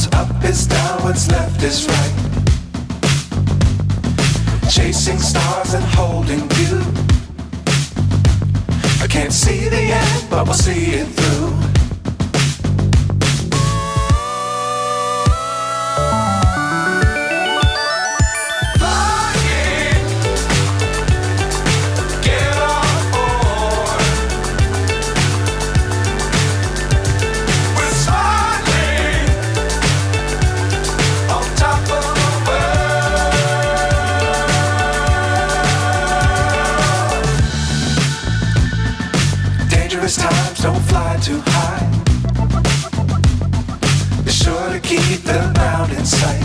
What's up is down, what's left is right. Chasing stars and holding you. I can't see the end, but we'll see it through. Times don't fly too high. Be sure to keep the ground in sight.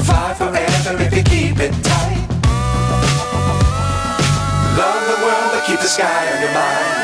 Fly forever if you keep it tight. Love the world but keep the sky on your mind.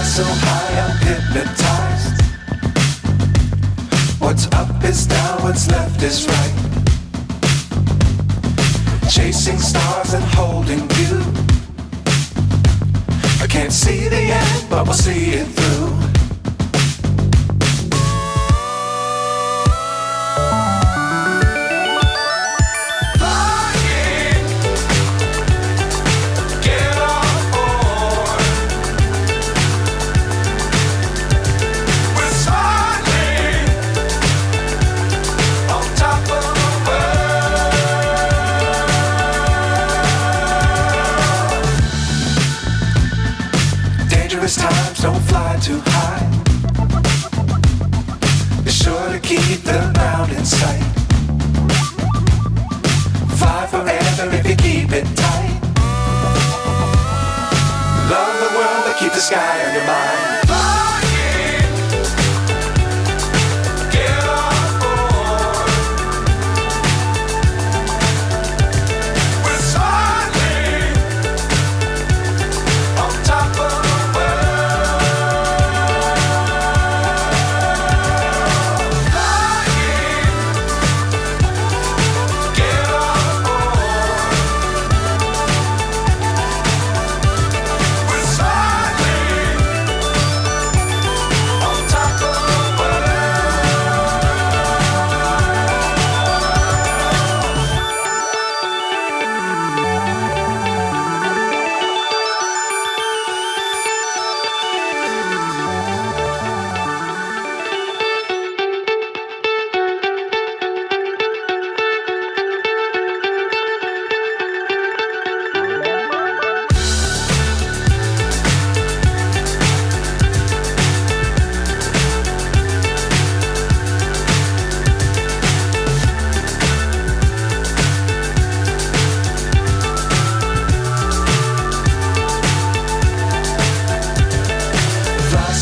So high I'm hypnotized. What's up is down, what's left is right. Chasing stars and holding you. I can't see the end, but we'll see it through. Times don't fly too high. Be sure to keep the ground in sight. Fly forever if you keep it tight. Love the world but keep the sky on your mind.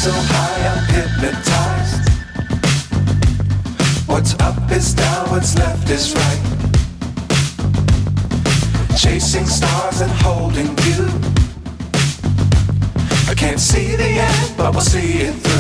So high I'm hypnotized. What's up is down, what's left is right. Chasing stars and holding you. I can't see the end, but we'll see it through.